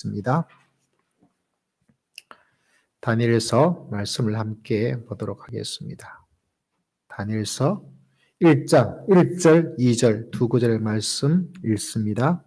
있습니다. 다니엘서 말씀을 함께 보도록 하겠습니다. 다니엘서 1장 1절, 2절 두 구절의 말씀 읽습니다.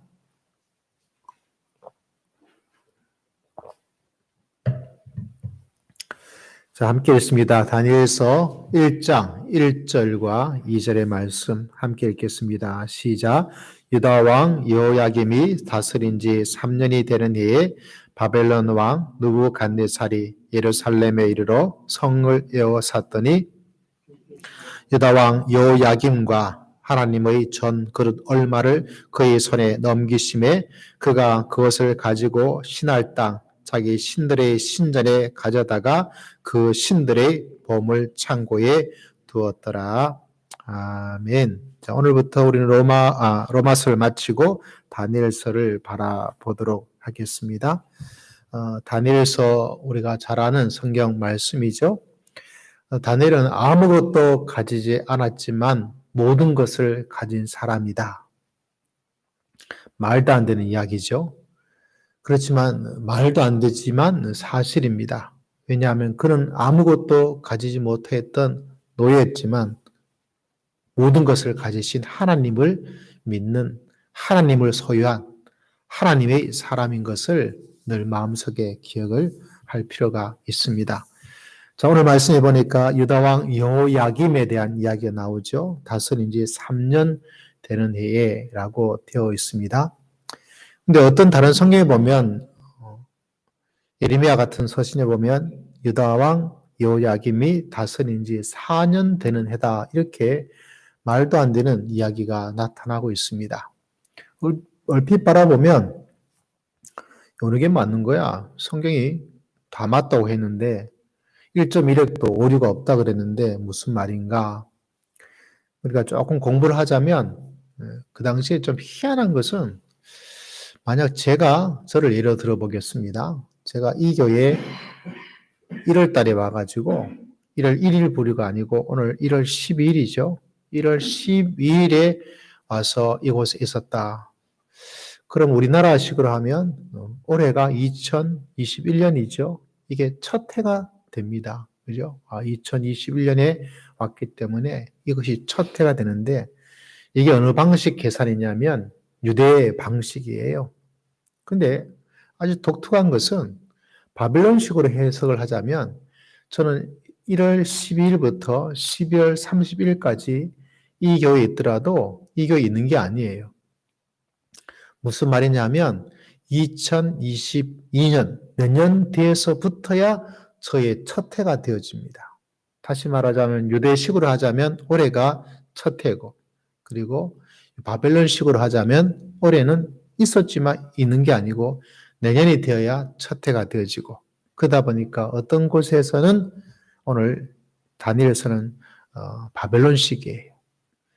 자, 함께 읽습니다. 다니엘서 1장 1절과 2절의 말씀 함께 읽겠습니다. 시작. 유다 왕 여호야김이 다스린 지 3년이 되는 해에 바벨론 왕 느부갓네살이 예루살렘에 이르러 성을 에워쌌더니 유다 왕 여호야김과 하나님의 전 그릇 얼마를 그의 손에 넘기심에 그가 그것을 가지고 신할 땅 자기 신들의 신전에 가져다가 그 신들의 보물 창고에 두었더라. 아멘. 자, 오늘부터 우리는 로마서를 마치고 다니엘서를 바라보도록 하겠습니다. 다니엘서 우리가 잘 아는 성경 말씀이죠. 다니엘은 아무것도 가지지 않았지만 모든 것을 가진 사람이다. 말도 안 되는 이야기죠. 그렇지만 말도 안 되지만 사실입니다. 왜냐하면 그는 아무것도 가지지 못했던 노예였지만 모든 것을 가지신 하나님을 믿는 하나님을 소유한 하나님의 사람인 것을 늘 마음속에 기억을 할 필요가 있습니다. 자, 오늘 말씀해 보니까 유다왕 여호야김에 대한 이야기가 나오죠. 다스린 지 3년 되는 해에 라고 되어 있습니다. 근데 어떤 다른 성경에 보면 예레미야 같은 서신에 보면 유다왕 여호야김이 다스린 지 4년 되는 해다 이렇게 말도 안 되는 이야기가 나타나고 있습니다. 얼핏 바라보면 어느 게 맞는 거야? 성경이 다 맞다고 했는데 1.1획도 오류가 없다 그랬는데 무슨 말인가? 우리가 조금 공부를 하자면 그 당시에 좀 희한한 것은 만약 저를 예로 들어보겠습니다. 제가 이 교회에 1월 달에 와가지고 1월 1일 부류가 아니고 오늘 1월 12일이죠. 1월 12일에 와서 이곳에 있었다. 그럼 우리나라식으로 하면 올해가 2021년이죠. 이게 첫 해가 됩니다. 그죠? 2021년에 왔기 때문에 이것이 첫 해가 되는데 이게 어느 방식 계산이냐면 유대 방식이에요. 근데 아주 독특한 것은 바벨론식으로 해석을 하자면 저는 1월 12일부터 12월 31일까지 이 교회에 있더라도 이 교회에 있는 게 아니에요. 무슨 말이냐면 2022년 몇 년 뒤에서부터야 저의 첫 해가 되어집니다. 다시 말하자면 유대식으로 하자면 올해가 첫 해고 그리고 바벨론식으로 하자면 올해는 있었지만 있는 게 아니고 내년이 되어야 첫 해가 되어지고 그러다 보니까 어떤 곳에서는 오늘 다니엘서는 바벨론식이에요.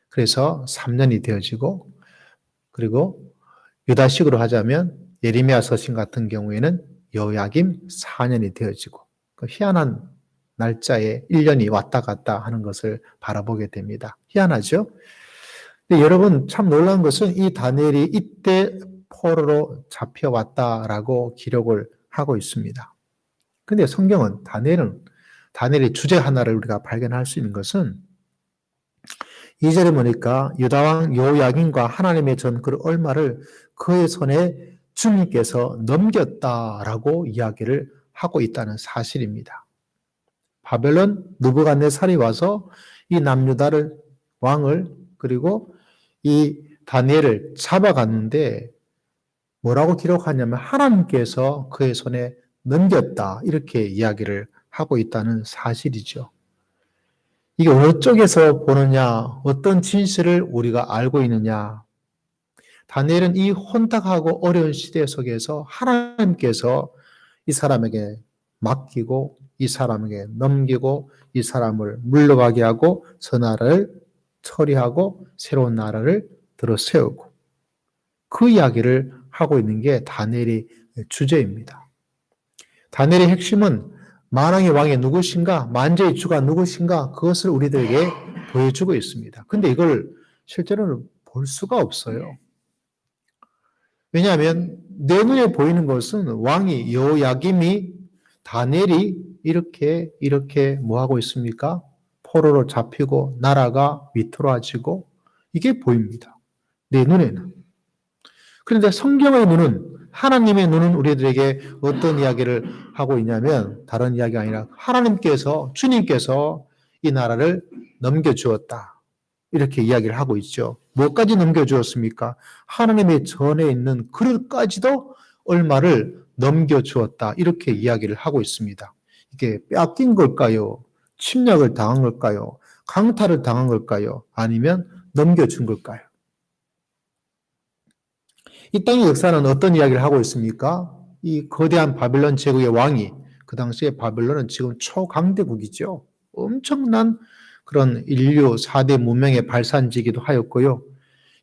그래서 3년이 되어지고 그리고 유다식으로 하자면 예레미야 서신 같은 경우에는 여호야김 4년이 되어지고 그 희한한 날짜에 1년이 왔다 갔다 하는 것을 바라보게 됩니다. 희한하죠? 근데 여러분 참 놀라운 것은 이 다니엘이 이때 포로로 잡혀왔다라고 기록을 하고 있습니다. 근데 성경은 다니엘의 주제 하나를 우리가 발견할 수 있는 것은 2절에 보니까 유다왕 여호야김과 하나님의 전 그 얼마를 그의 손에 주님께서 넘겼다라고 이야기를 하고 있다는 사실입니다. 바벨론 느부갓네살이 와서 이 남유다를 왕을 그리고 이 다니엘을 잡아갔는데 뭐라고 기록하냐면 하나님께서 그의 손에 넘겼다 이렇게 이야기를 하고 있다는 사실이죠. 이게 어느 쪽에서 보느냐, 어떤 진실을 우리가 알고 있느냐. 다니엘은 이 혼탁하고 어려운 시대 속에서 하나님께서 이 사람에게 맡기고 이 사람에게 넘기고 이 사람을 물러가게 하고 저 나라를 처리하고 새로운 나라를 들어 세우고 그 이야기를 하고 있는 게 다니엘의 주제입니다. 다니엘의 핵심은 만왕의 왕이 누구신가? 만재의 주가 누구신가? 그것을 우리들에게 보여주고 있습니다. 근데 이걸 실제로는 볼 수가 없어요. 왜냐하면 내 눈에 보이는 것은 왕이 여호야김이 다니엘이 이렇게 뭐 하고 있습니까? 포로로 잡히고 나라가 위태로워지고 이게 보입니다. 내 눈에는. 그런데 성경의 눈은 하나님의 눈은 우리들에게 어떤 이야기를 하고 있냐면 다른 이야기가 아니라 하나님께서 주님께서 이 나라를 넘겨주었다. 이렇게 이야기를 하고 있죠. 뭐까지 넘겨주었습니까? 하나님의 전에 있는 그릇까지도 얼마를 넘겨주었다. 이렇게 이야기를 하고 있습니다. 이게 뺏긴 걸까요? 침략을 당한 걸까요? 강탈을 당한 걸까요? 아니면 넘겨준 걸까요? 이 땅의 역사는 어떤 이야기를 하고 있습니까? 이 거대한 바벨론 제국의 왕이 그 당시에 바벨론은 지금 초강대국이죠. 엄청난 그런 인류 4대 문명의 발산지기도 하였고요.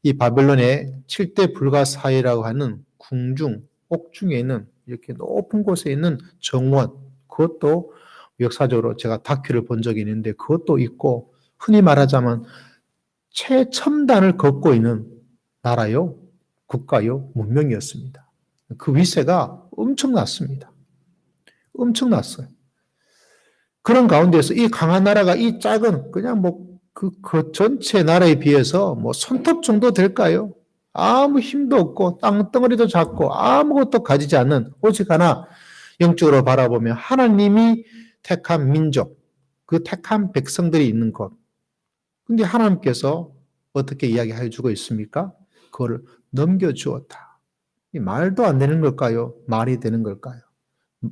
이 바벨론의 7대 불가사의라고 하는 궁중, 옥중에 있는 이렇게 높은 곳에 있는 정원, 그것도 역사적으로 제가 다큐를 본 적이 있는데 그것도 있고 흔히 말하자면 최첨단을 걷고 있는 나라요, 국가요, 문명이었습니다. 그 위세가 엄청났습니다. 엄청났어요. 그런 가운데서 이 강한 나라가 이 작은 그냥 그 전체 나라에 비해서 손톱 정도 될까요? 아무 힘도 없고 땅덩어리도 작고 아무것도 가지지 않는 오직 하나 영적으로 바라보면 하나님이 택한 민족, 그 택한 백성들이 있는 곳. 근데 하나님께서 어떻게 이야기해 주고 있습니까? 그거를 넘겨주었다. 이 말도 안 되는 걸까요? 말이 되는 걸까요?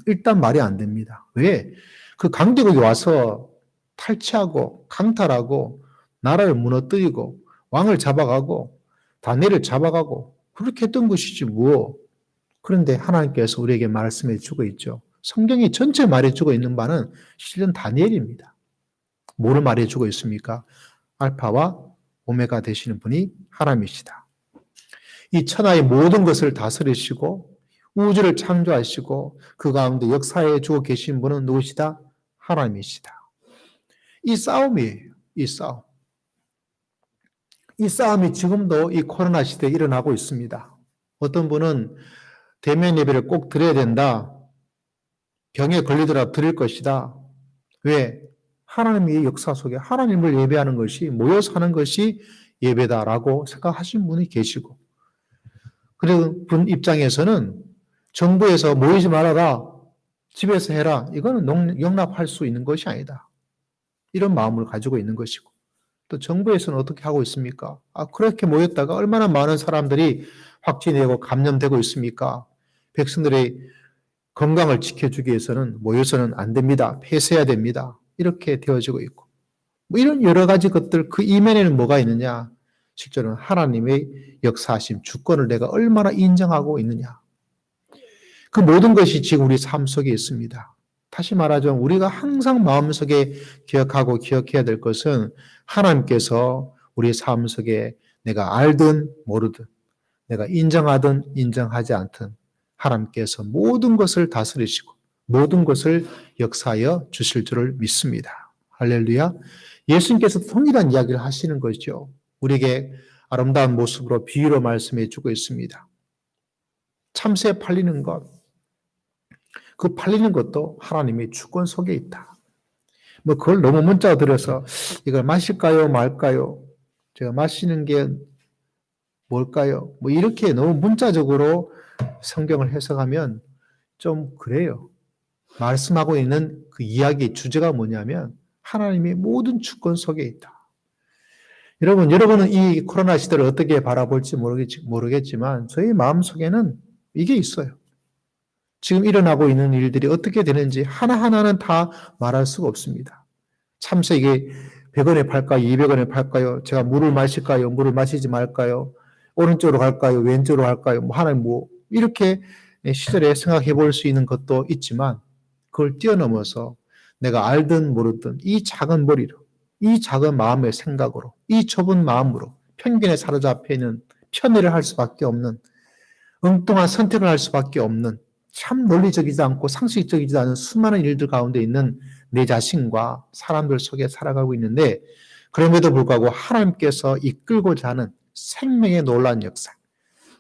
일단 말이 안 됩니다. 왜? 그 강대국이 와서 탈취하고 강탈하고 나라를 무너뜨리고 왕을 잡아가고 다니엘을 잡아가고 그렇게 했던 것이지 뭐. 그런데 하나님께서 우리에게 말씀해 주고 있죠. 성경이 전체 말해 주고 있는 바는 실은 다니엘입니다. 뭐를 말해 주고 있습니까? 알파와 오메가 되시는 분이 하나님이시다. 이 천하의 모든 것을 다스리시고 우주를 창조하시고 그 가운데 역사해 주고 계신 분은 누구시다? 하나님이시다. 이 싸움이에요. 이 싸움. 이 싸움이 지금도 이 코로나 시대에 일어나고 있습니다. 어떤 분은 대면 예배를 꼭 드려야 된다. 병에 걸리더라도 드릴 것이다. 왜? 하나님의 역사 속에 하나님을 예배하는 것이 모여서 하는 것이 예배다라고 생각하시는 분이 계시고 그런 분 입장에서는 정부에서 모이지 말아라. 집에서 해라. 이거는 용납할 수 있는 것이 아니다. 이런 마음을 가지고 있는 것이고 또 정부에서는 어떻게 하고 있습니까? 그렇게 모였다가 얼마나 많은 사람들이 확진되고 감염되고 있습니까? 백성들의 건강을 지켜주기 위해서는 모여서는 안 됩니다. 폐쇄해야 됩니다. 이렇게 되어지고 있고 이런 여러 가지 것들 그 이면에는 뭐가 있느냐? 실제로는 하나님의 역사하심 주권을 내가 얼마나 인정하고 있느냐? 그 모든 것이 지금 우리 삶 속에 있습니다. 다시 말하자면 우리가 항상 마음속에 기억하고 기억해야 될 것은 하나님께서 우리 삶 속에 내가 알든 모르든 내가 인정하든 인정하지 않든 하나님께서 모든 것을 다스리시고 모든 것을 역사하여 주실 줄을 믿습니다. 할렐루야. 예수님께서 동일한 이야기를 하시는 것이죠. 우리에게 아름다운 모습으로 비유로 말씀해 주고 있습니다. 참새 팔리는 것, 그 팔리는 것도 하나님의 주권 속에 있다. 그걸 너무 문자 들여서 이걸 마실까요, 말까요? 제가 마시는 게 뭘까요? 이렇게 너무 문자적으로 성경을 해석하면 좀 그래요. 말씀하고 있는 그 이야기의 주제가 뭐냐면 하나님의 모든 주권 속에 있다. 여러분은 이 코로나 시대를 어떻게 바라볼지 모르겠지만 저희 마음속에는 이게 있어요. 지금 일어나고 있는 일들이 어떻게 되는지 하나하나는 다 말할 수가 없습니다. 참새 이게 100원에 팔까요? 200원에 팔까요? 제가 물을 마실까요? 물을 마시지 말까요? 오른쪽으로 갈까요? 왼쪽으로 갈까요? 하나님 이렇게 시절에 생각해 볼 수 있는 것도 있지만 그걸 뛰어넘어서 내가 알든 모르든 이 작은 머리로 이 작은 마음의 생각으로 이 좁은 마음으로 편견에 사로잡혀 있는 편애를 할 수밖에 없는 엉뚱한 선택을 할 수밖에 없는 참 논리적이지 않고 상식적이지 않은 수많은 일들 가운데 있는 내 자신과 사람들 속에 살아가고 있는데 그럼에도 불구하고 하나님께서 이끌고자 하는 생명의 놀라운 역사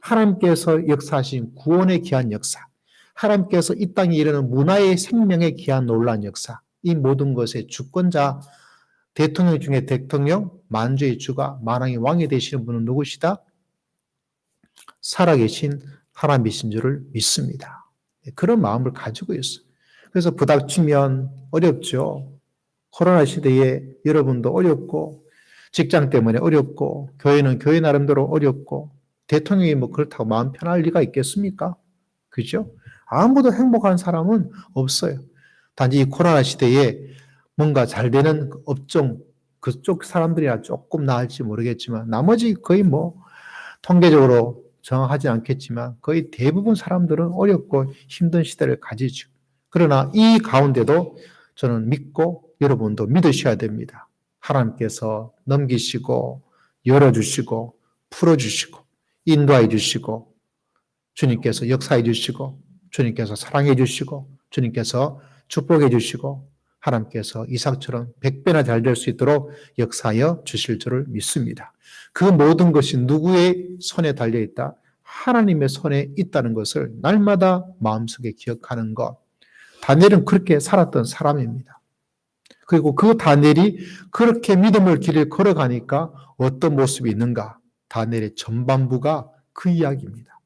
하나님께서 역사하신 구원의 귀한 역사, 하나님께서 이 땅에 이르는 문화의 생명의 귀한 놀라운 역사, 이 모든 것의 주권자, 대통령 중에 대통령, 만주의 주가 만왕의 왕이 되시는 분은 누구시다? 살아계신 하나님이신 줄을 믿습니다. 그런 마음을 가지고 있어요. 그래서 부닥치면 어렵죠. 코로나 시대에 여러분도 어렵고, 직장 때문에 어렵고, 교회는 교회 나름대로 어렵고, 대통령이 뭐 그렇다고 마음 편할 리가 있겠습니까? 그죠? 아무도 행복한 사람은 없어요. 단지 이 코로나 시대에 뭔가 잘 되는 업종, 그쪽 사람들이야 조금 나을지 모르겠지만, 나머지 거의 뭐, 통계적으로 정확하지 않겠지만, 거의 대부분 사람들은 어렵고 힘든 시대를 가지죠. 그러나 이 가운데도 저는 믿고 여러분도 믿으셔야 됩니다. 하나님께서 넘기시고, 열어주시고, 풀어주시고, 인도해 주시고, 주님께서 역사해 주시고, 주님께서 사랑해 주시고, 주님께서 축복해 주시고, 하나님께서 이삭처럼 100배나 잘 될 수 있도록 역사하여 주실 줄을 믿습니다. 그 모든 것이 누구의 손에 달려있다? 하나님의 손에 있다는 것을 날마다 마음속에 기억하는 것. 다니엘은 그렇게 살았던 사람입니다. 그리고 그 다니엘이 그렇게 믿음의 길을 걸어가니까 어떤 모습이 있는가? 다니엘의 전반부가 그 이야기입니다.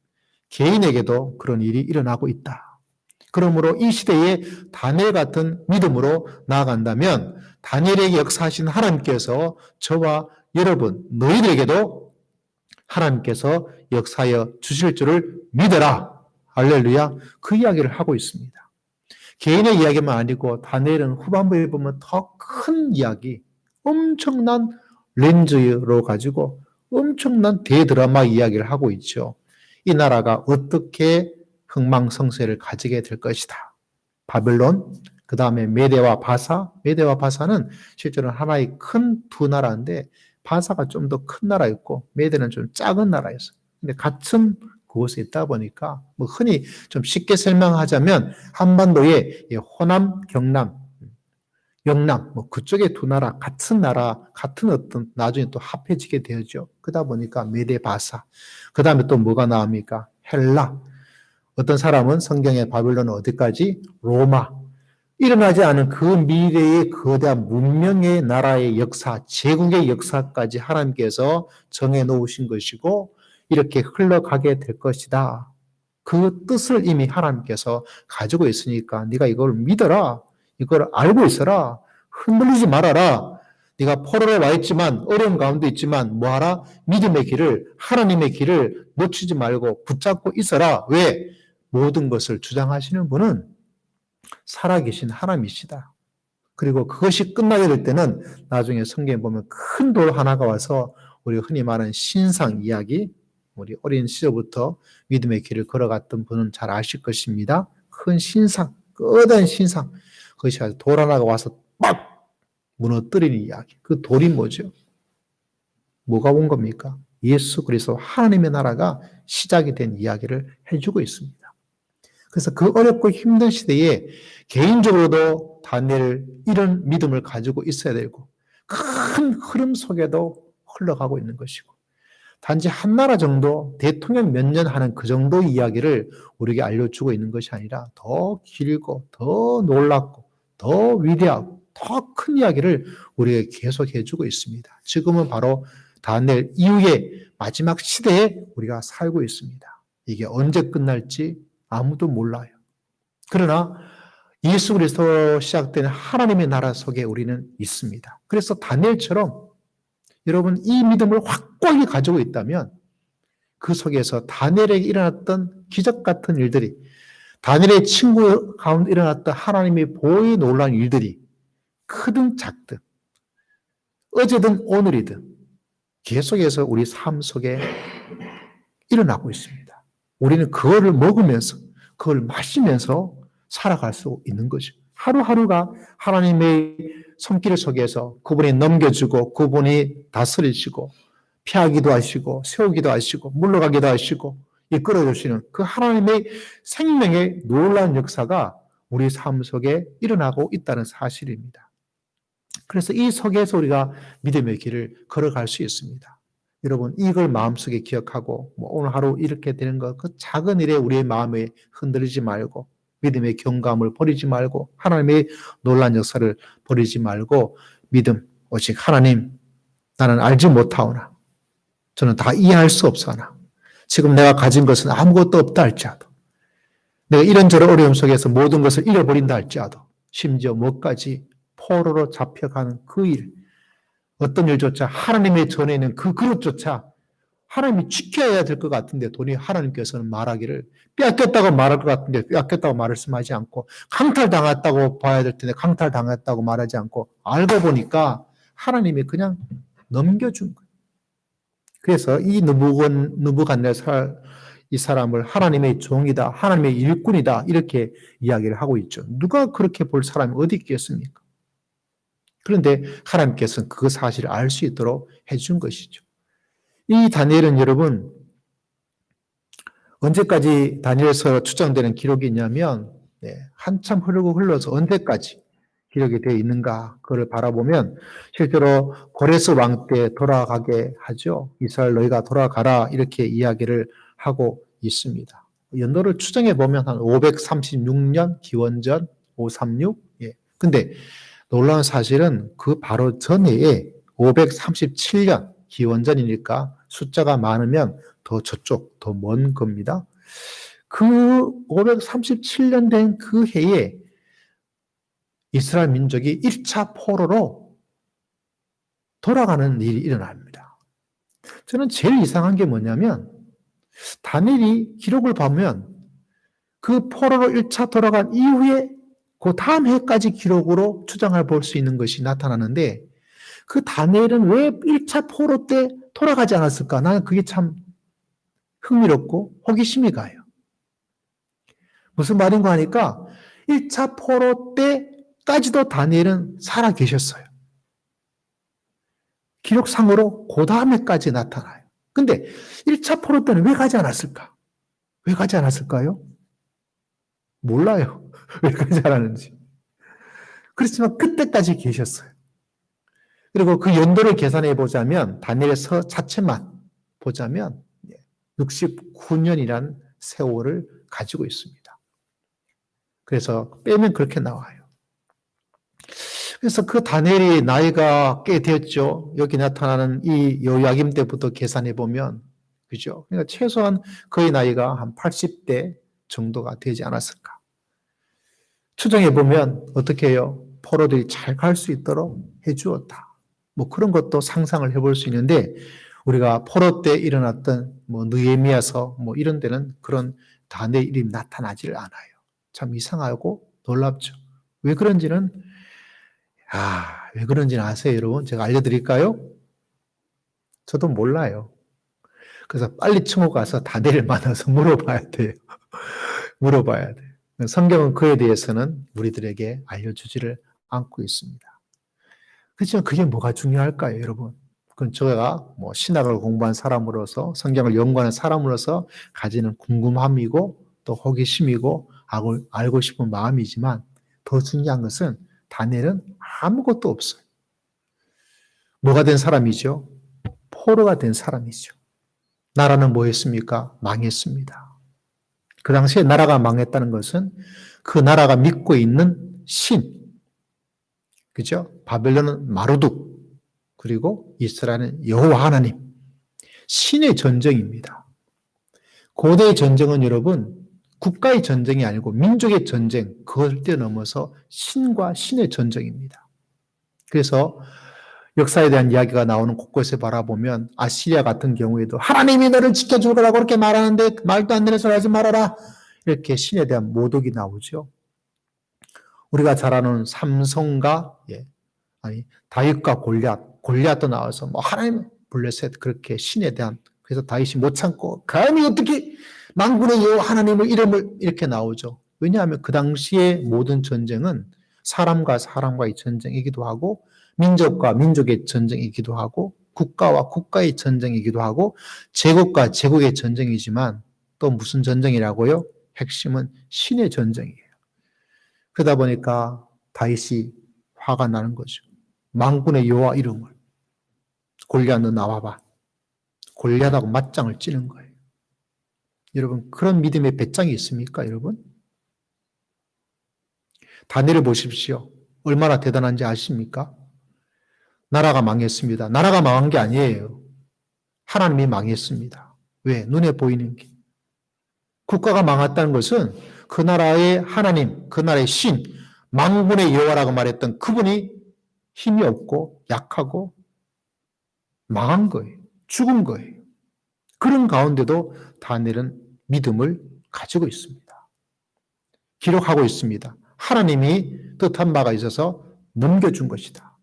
개인에게도 그런 일이 일어나고 있다. 그러므로 이 시대에 다니엘 같은 믿음으로 나아간다면 다니엘에게 역사하신 하나님께서 저와 여러분, 너희들에게도 하나님께서 역사하여 주실 줄을 믿어라. 할렐루야. 그 이야기를 하고 있습니다. 개인의 이야기만 아니고 다니엘은 후반부에 보면 더 큰 이야기, 엄청난 렌즈로 가지고 엄청난 대드라마 이야기를 하고 있죠. 이 나라가 어떻게 흥망성쇠를 가지게 될 것이다. 바벨론, 그 다음에 메대와 바사. 메대와 바사는 실제로는 하나의 큰 두 나라인데 바사가 좀 더 큰 나라였고 메대는 좀 작은 나라였어요. 근데 같은 그곳에 있다 보니까 뭐 흔히 좀 쉽게 설명하자면 한반도의 호남, 경남, 영남 뭐 그쪽의 두 나라 같은 어떤 나중에 또 합해지게 되었죠. 그러다 보니까 메대 바사. 그 다음에 또 뭐가 나옵니까? 헬라. 어떤 사람은 성경의 바빌론은 어디까지? 로마. 일어나지 않은 그 미래의 거대한 문명의 나라의 역사, 제국의 역사까지 하나님께서 정해 놓으신 것이고 이렇게 흘러가게 될 것이다. 그 뜻을 이미 하나님께서 가지고 있으니까 네가 이걸 믿어라. 이걸 알고 있어라. 흔들리지 말아라. 네가 포로에 와 있지만 어려운 가운데 있지만 뭐하라? 믿음의 길을 하나님의 길을 놓치지 말고 붙잡고 있어라. 왜? 모든 것을 주장하시는 분은 살아계신 하나님이시다. 그리고 그것이 끝나게 될 때는 나중에 성경에 보면 큰 돌 하나가 와서 우리 흔히 말하는 신상 이야기, 우리 어린 시절부터 믿음의 길을 걸어갔던 분은 잘 아실 것입니다. 큰 신상, 거대한 신상, 그것이 아주 돌 하나가 와서 막 무너뜨리는 이야기. 그 돌이 뭐죠? 뭐가 온 겁니까? 예수 그리스도 하나님의 나라가 시작이 된 이야기를 해주고 있습니다. 그래서 그 어렵고 힘든 시대에 개인적으로도 다니엘 이런 믿음을 가지고 있어야 되고 큰 흐름 속에도 흘러가고 있는 것이고 단지 한 나라 정도 대통령 몇 년 하는 그 정도 이야기를 우리에게 알려주고 있는 것이 아니라 더 길고 더 놀랍고 더 위대하고 더 큰 이야기를 우리에게 계속 해주고 있습니다. 지금은 바로 다니엘 이후의 마지막 시대에 우리가 살고 있습니다. 이게 언제 끝날지 아무도 몰라요. 그러나 예수 그리스도로 시작된 하나님의 나라 속에 우리는 있습니다. 그래서 다니엘처럼 여러분 이 믿음을 확고하게 가지고 있다면 그 속에서 다니엘에게 일어났던 기적 같은 일들이 다니엘의 친구 가운데 일어났던 하나님의 보호에 놀라운 일들이 크든 작든 어제든 오늘이든 계속해서 우리 삶 속에 일어나고 있습니다. 우리는 그거를 먹으면서 그걸 마시면서 살아갈 수 있는 거죠. 하루하루가 하나님의 손길 속에서 그분이 넘겨주고 그분이 다스리시고 피하기도 하시고 세우기도 하시고 물러가기도 하시고 이끌어주시는 그 하나님의 생명의 놀라운 역사가 우리 삶 속에 일어나고 있다는 사실입니다. 그래서 이 속에서 우리가 믿음의 길을 걸어갈 수 있습니다. 여러분 이걸 마음속에 기억하고 뭐 오늘 하루 이렇게 되는 것, 그 작은 일에 우리의 마음에 흔들리지 말고 믿음의 경감을 버리지 말고 하나님의 놀라운 역사를 버리지 말고 믿음 오직 하나님 나는 알지 못하오나 저는 다 이해할 수 없사오나 지금 내가 가진 것은 아무것도 없다 할지라도 내가 이런저런 어려움 속에서 모든 것을 잃어버린다 할지라도 심지어 뭐까지 포로로 잡혀가는 그 일, 어떤 일조차 하나님의 전에 있는 그 그릇조차 하나님이 지켜야 될 것 같은데 돈이 하나님께서는 말하기를 빼앗겼다고 말할 것 같은데 빼앗겼다고 말씀하지 않고 강탈당했다고 봐야 될 텐데 강탈당했다고 말하지 않고 알고 보니까 하나님이 그냥 넘겨준 거예요. 그래서 이 느부갓네살 이 사람을 하나님의 종이다, 하나님의 일꾼이다 이렇게 이야기를 하고 있죠. 누가 그렇게 볼 사람이 어디 있겠습니까? 그런데 하나님께서는 그 사실을 알 수 있도록 해준 것이죠. 이 다니엘은 여러분 언제까지 다니엘서 추정되는 기록이 있냐면 한참 흘러서 언제까지 기록이 되어 있는가 그걸 바라보면 실제로 고레스 왕 때 돌아가게 하죠. 이스라엘 너희가 돌아가라 이렇게 이야기를 하고 있습니다. 연도를 추정해 보면 한 536년 기원전 536. 근데 놀라운 사실은 그 바로 전해에 537년 기원전이니까 숫자가 많으면 더 저쪽, 더 먼 겁니다. 그 537년 된 그 해에 이스라엘 민족이 1차 포로로 돌아가는 일이 일어납니다. 저는 제일 이상한 게 뭐냐면 다니엘이 기록을 보면 그 포로로 1차 돌아간 이후에 그 다음 해까지 기록으로 추정해 볼 수 있는 것이 나타나는데 그 다니엘은 왜 1차 포로 때 돌아가지 않았을까? 나는 그게 참 흥미롭고 호기심이 가요. 무슨 말인가 하니까 1차 포로 때까지도 다니엘은 살아 계셨어요. 기록상으로 그 다음에까지 나타나요. 근데 1차 포로 때는 왜 가지 않았을까? 왜 가지 않았을까요? 몰라요. 왜 가지 않았는지. 그렇지만 그때까지 계셨어요. 그리고 그 연도를 계산해 보자면 다니엘서 자체만 보자면 69년이라는 세월을 가지고 있습니다. 그래서 빼면 그렇게 나와요. 그래서 그 다니엘이 나이가 꽤 됐죠. 여기 나타나는 이 요야김 때부터 계산해 보면 그죠? 그러니까 최소한 그의 나이가 한 80대 정도가 되지 않았을까. 추정해 보면 어떻게 해요? 포로들이 잘 갈 수 있도록 해주었다. 뭐 그런 것도 상상을 해볼 수 있는데 우리가 포로 때 일어났던 뭐 느헤미야서 뭐 이런 데는 그런 다니엘 이름이 나타나지를 않아요. 참 이상하고 놀랍죠. 왜 그런지는 왜 그런지는 아세요, 여러분? 제가 알려드릴까요? 저도 몰라요. 그래서 빨리 천국 가서 다니엘을 만나서 물어봐야 돼요. 물어봐야 돼요. 성경은 그에 대해서는 우리들에게 알려주지를 않고 있습니다. 그렇지만 그게 뭐가 중요할까요, 여러분? 그건 제가 뭐 신학을 공부한 사람으로서 성경을 연구하는 사람으로서 가지는 궁금함이고 또 호기심이고 알고 싶은 마음이지만 더 중요한 것은 다니엘은 아무것도 없어요. 뭐가 된 사람이죠? 포로가 된 사람이죠. 나라는 뭐였습니까? 망했습니다. 그 당시에 나라가 망했다는 것은 그 나라가 믿고 있는 신, 그죠? 바벨론은 마르둑, 그리고 이스라엘은 여호와 하나님, 신의 전쟁입니다. 고대의 전쟁은 여러분 국가의 전쟁이 아니고 민족의 전쟁, 그걸 뛰어넘어서 신과 신의 전쟁입니다. 그래서 역사에 대한 이야기가 나오는 곳곳에 바라보면 아시리아 같은 경우에도 하나님이 너를 지켜줄 거라고 그렇게 말하는데 말도 안 되는 소리 하지 말아라. 이렇게 신에 대한 모독이 나오죠. 우리가 잘 아는 삼손과 다윗과 골리앗도 나와서 뭐 하나님 블레셋 그렇게 신에 대한 그래서 다윗이 못 참고 감히 어떻게 만군의 여호와 하나님의 이름을 이렇게 나오죠. 왜냐하면 그 당시의 모든 전쟁은 사람과 사람과의 전쟁이기도 하고 민족과 민족의 전쟁이기도 하고 국가와 국가의 전쟁이기도 하고 제국과 제국의 전쟁이지만 또 무슨 전쟁이라고요? 핵심은 신의 전쟁이에요. 그러다 보니까 다윗이 화가 나는 거죠. 만군의 여호와 이름을 골리앗 너 나와봐. 골리앗하고 맞짱을 찌는 거예요. 여러분, 그런 믿음의 배짱이 있습니까, 여러분? 다니엘을 보십시오. 얼마나 대단한지 아십니까? 나라가 망했습니다. 나라가 망한 게 아니에요. 하나님이 망했습니다. 왜? 눈에 보이는 게. 국가가 망했다는 것은 그 나라의 하나님, 그 나라의 신, 만군의 여호와라고 말했던 그분이 힘이 없고 약하고 망한 거예요. 죽은 거예요. 그런 가운데도 다니엘은 믿음을 가지고 있습니다. 기록하고 있습니다. 하나님이 뜻한 바가 있어서 넘겨준 것이다.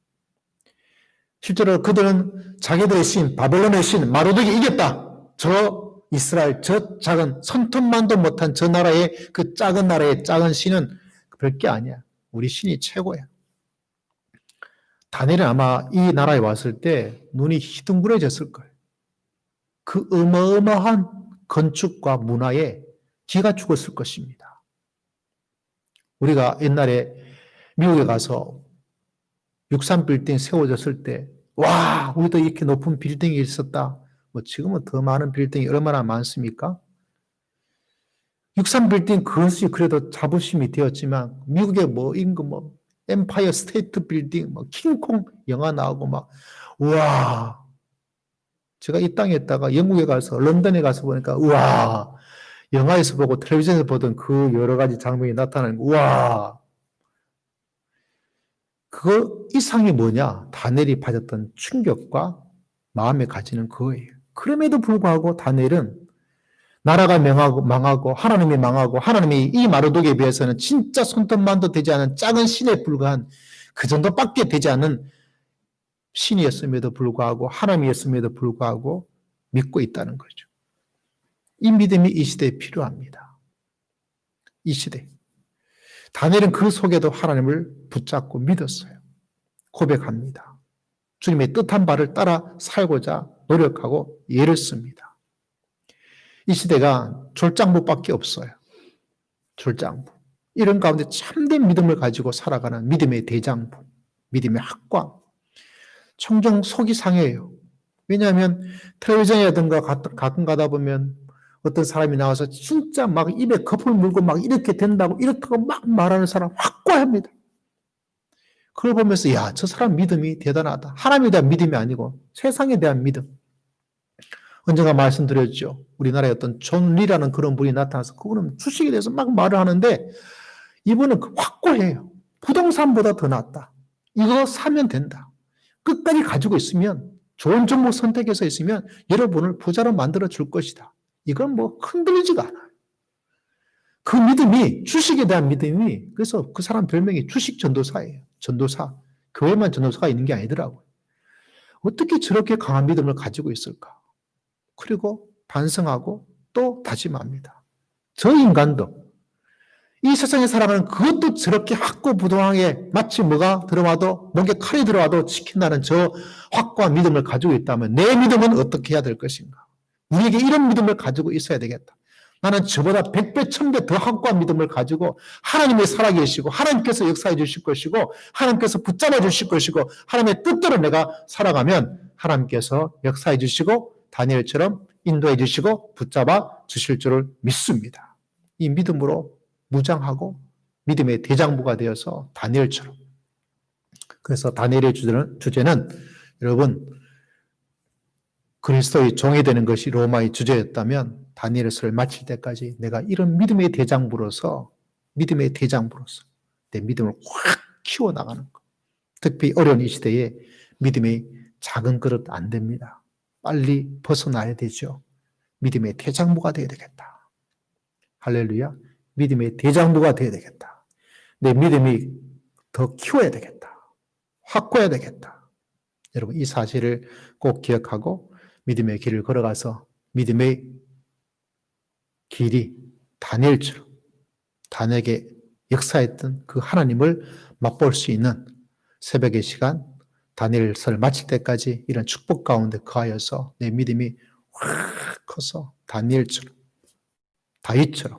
실제로 그들은 자기들의 신, 바벨론의 신, 마르독이 이겼다. 저 이스라엘, 저 작은 손톱만도 못한 저 나라의 그 작은 나라의 작은 신은 별게 아니야. 우리 신이 최고야. 다니엘은 아마 이 나라에 왔을 때 눈이 희둥그레졌을 거예요. 그 어마어마한 건축과 문화에 기가 죽었을 것입니다. 우리가 옛날에 미국에 가서 63빌딩 세워졌을 때, 와, 우리도 이렇게 높은 빌딩이 있었다. 뭐 지금은 더 많은 빌딩이 얼마나 많습니까? 63빌딩 그것이 그래도 자부심이 되었지만, 미국의 뭐 임금 뭐 엠파이어 스테이트 빌딩, 뭐 킹콩 영화 나오고 막, 우와. 제가 이 땅에 있다가 영국에 가서 런던에 가서 보니까 우와. 영화에서 보고 텔레비전에서 보던 그 여러 가지 장면이 나타나는 거, 우와. 그 이상이 뭐냐? 다니엘이 받았던 충격과 마음에 가지는 그거예요. 그럼에도 불구하고 다니엘은 나라가 망하고 하나님이 망하고 하나님이 이 마르독에 비해서는 진짜 손톱만도 되지 않은 작은 신에 불과한 그 정도밖에 되지 않은 신이었음에도 불구하고 하나님이었음에도 불구하고 믿고 있다는 거죠. 이 믿음이 이 시대에 필요합니다. 이 시대. 다니엘은 그 속에도 하나님을 붙잡고 믿었어요. 고백합니다. 주님의 뜻한 바를 따라 살고자 노력하고 예를 씁니다. 이 시대가 졸장부밖에 없어요. 졸장부. 이런 가운데 참된 믿음을 가지고 살아가는 믿음의 대장부, 믿음의 학과. 청정 속이 상해요. 왜냐하면 텔레비전이라든가 가끔 가다 보면 어떤 사람이 나와서 진짜 막 입에 거품을 물고 막 이렇게 된다고 이렇게 막 말하는 사람 확고합니다. 그걸 보면서 야, 저 사람 믿음이 대단하다. 하나님에 대한 믿음이 아니고 세상에 대한 믿음. 언젠가 말씀드렸죠. 우리나라에 어떤 존 리라는 그런 분이 나타나서 그분은 주식에 대해서 막 말을 하는데 이분은 확고해요. 부동산보다 더 낫다. 이거 사면 된다. 끝까지 가지고 있으면 좋은 종목 선택해서 있으면 여러분을 부자로 만들어 줄 것이다. 이건 뭐 흔들리지가 않아요. 그 믿음이 주식에 대한 믿음이 그래서 그 사람 별명이 주식 전도사예요. 전도사. 교회만 전도사가 있는 게 아니더라고요. 어떻게 저렇게 강한 믿음을 가지고 있을까? 그리고 반성하고 또 다짐합니다. 저 인간도 이 세상에 살아가는 그것도 저렇게 확고부동하게 마치 뭐가 들어와도 목에 칼이 들어와도 지킨다는 저 확고한 믿음을 가지고 있다면 내 믿음은 어떻게 해야 될 것인가? 우리에게 이런 믿음을 가지고 있어야 되겠다. 나는 저보다 100배, 1000배 더 확고한 믿음을 가지고 하나님이 살아계시고 하나님께서 역사해 주실 것이고 하나님께서 붙잡아 주실 것이고 하나님의 뜻대로 내가 살아가면 하나님께서 역사해 주시고 다니엘처럼 인도해 주시고 붙잡아 주실 줄을 믿습니다. 이 믿음으로 무장하고 믿음의 대장부가 되어서 다니엘처럼. 그래서 다니엘의 주제는 여러분 그리스도의 종이 되는 것이 로마의 주제였다면 다니엘의 설을 마칠 때까지 내가 이런 믿음의 대장부로서 내 믿음을 확 키워나가는 것. 특히 어려운 이 시대에 믿음의 작은 그릇 안 됩니다. 빨리 벗어나야 되죠. 믿음의 대장부가 되어야 되겠다. 할렐루야. 믿음의 대장부가 되어야 되겠다. 내 믿음이 더 키워야 되겠다. 확고해야 되겠다. 여러분 이 사실을 꼭 기억하고 믿음의 길을 걸어가서 믿음의 길이 다니엘처럼 다니엘에게 역사했던 그 하나님을 맛볼 수 있는 새벽의 시간 다니엘서를 마칠 때까지 이런 축복 가운데 거하여서 내 믿음이 확 커서 다니엘처럼 다윗처럼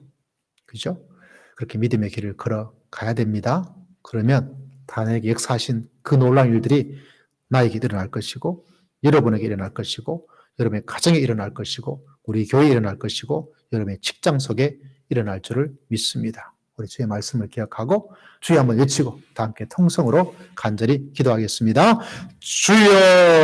그죠? 그렇게 믿음의 길을 걸어가야 됩니다. 그러면 다니엘에게 역사하신 그 놀라운 일들이 나에게 일어날 것이고 여러분에게 일어날 것이고 여러분의 가정에 일어날 것이고 우리 교회에 일어날 것이고 여러분의 직장 속에 일어날 줄을 믿습니다. 우리 주의 말씀을 기억하고 주여 한번 외치고 다 함께 통성으로 간절히 기도하겠습니다. 주여